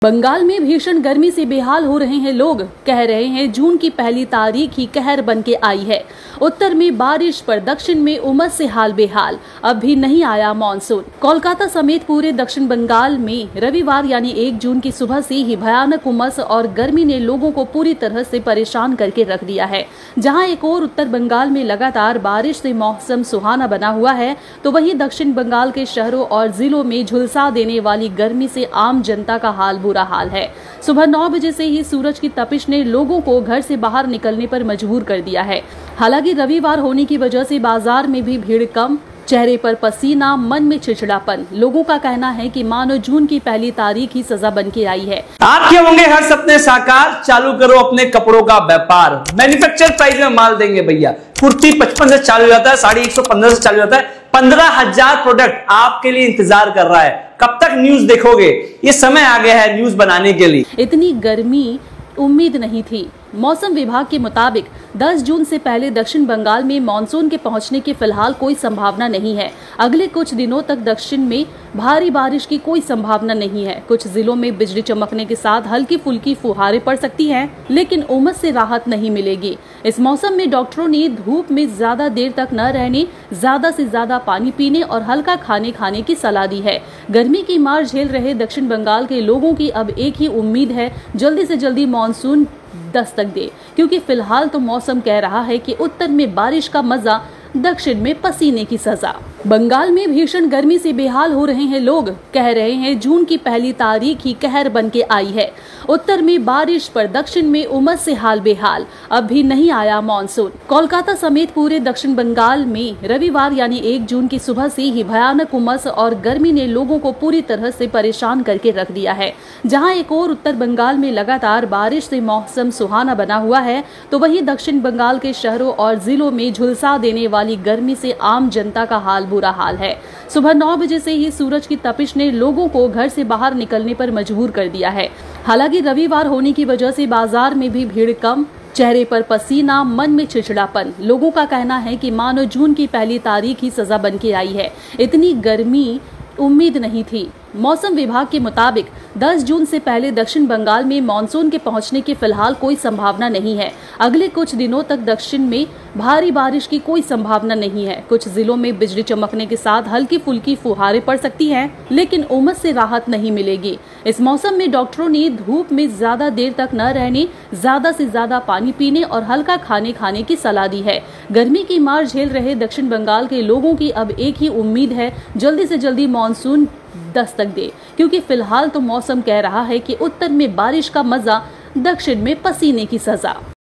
बंगाल में भीषण गर्मी से बेहाल हो रहे हैं लोग। कह रहे हैं जून की पहली तारीख ही कहर बन के आई है। उत्तर में बारिश पर दक्षिण में उमस से हाल बेहाल। अब भी नहीं आया मॉनसून। कोलकाता समेत पूरे दक्षिण बंगाल में रविवार यानी 1 जून की सुबह से ही भयानक उमस और गर्मी ने लोगों को पूरी तरह से परेशान करके रख दिया है। जहां एक और उत्तर बंगाल में लगातार बारिश से मौसम सुहाना बना हुआ है, तो वहीं दक्षिण बंगाल के शहरों और जिलों में झुलसा देने वाली गर्मी से आम जनता का हाल बुरा हाल है। सुबह 9 बजे से ही सूरज की तपिश ने लोगों को घर से बाहर निकलने पर मजबूर कर दिया है। हालांकि रविवार होने की वजह से बाजार में भी भीड़ कम, चेहरे पर पसीना, मन में चिड़चिड़ापन। लोगों का कहना है कि मानो जून की पहली तारीख ही सजा बन के आई है। आपके होंगे हर सपने साकार, चालू करो अपने कपड़ों का व्यापार। मैन्युफैक्चर प्राइस में माल देंगे भैया। कुर्ती 55 से चालू हो जाता है, साड़ी 115 से चालू हो जाता है। 15,000 प्रोडक्ट आपके लिए इंतजार कर रहा है। कब तक न्यूज देखोगे? ये समय आ गया है न्यूज बनाने के लिए। इतनी गर्मी उम्मीद नहीं थी। मौसम विभाग के मुताबिक 10 जून से पहले दक्षिण बंगाल में मानसून के पहुंचने की फिलहाल कोई संभावना नहीं है। अगले कुछ दिनों तक दक्षिण में भारी बारिश की कोई संभावना नहीं है। कुछ जिलों में बिजली चमकने के साथ हल्की फुल्की फुहारें पड़ सकती हैं, लेकिन उमस से राहत नहीं मिलेगी। इस मौसम में डॉक्टरों ने धूप में ज्यादा देर तक न रहने, ज्यादा से ज्यादा पानी पीने और हल्का खाने की सलाह दी है। गर्मी की मार झेल रहे दक्षिण बंगाल के लोगों की अब एक ही उम्मीद है, जल्दी से जल्दी मानसून दस्तक दे, क्योंकि फिलहाल तो मौसम कह रहा है कि उत्तर में बारिश का मजा, दक्षिण में पसीने की सजा। बंगाल में भीषण गर्मी से बेहाल हो रहे हैं लोग। कह रहे हैं जून की पहली तारीख ही कहर बन के आई है। उत्तर में बारिश पर दक्षिण में उमस से हाल बेहाल। अब भी नहीं आया मॉनसून। कोलकाता समेत पूरे दक्षिण बंगाल में रविवार यानी 1 जून की सुबह से ही भयानक उमस और गर्मी ने लोगों को पूरी तरह से परेशान करके रख दिया है। जहां एक और उत्तर बंगाल में लगातार बारिश से मौसम सुहाना बना हुआ है, तो वहीं दक्षिण बंगाल के शहरों और जिलों में झुलसा देने वाली गर्मी से आम जनता का हाल बुरा हाल है। सुबह 9 बजे से ही सूरज की तपिश ने लोगों को घर से बाहर निकलने पर मजबूर कर दिया है। हालांकि रविवार होने की वजह से बाजार में भी भीड़ कम, चेहरे पर पसीना, मन में चिड़चिड़ापन। लोगों का कहना है कि मानो जून की पहली तारीख ही सजा बन के आई है। इतनी गर्मी उम्मीद नहीं थी। मौसम विभाग के मुताबिक 10 जून से पहले दक्षिण बंगाल में मानसून के पहुंचने की फिलहाल कोई संभावना नहीं है। अगले कुछ दिनों तक दक्षिण में भारी बारिश की कोई संभावना नहीं है। कुछ जिलों में बिजली चमकने के साथ हल्की फुल्की फुहारें पड़ सकती हैं, लेकिन उमस से राहत नहीं मिलेगी। इस मौसम में डॉक्टरों ने धूप में ज्यादा देर तक न रहने, ज्यादा से ज्यादा पानी पीने और हल्का खाने की सलाह दी है। गर्मी की मार झेल रहे दक्षिण बंगाल के लोगों की अब एक ही उम्मीद है, जल्दी से जल्दी मानसून दस्तक दे, क्योंकि फिलहाल तो मौसम कह रहा है कि उत्तर में बारिश का मजा, दक्षिण में पसीने की सजा।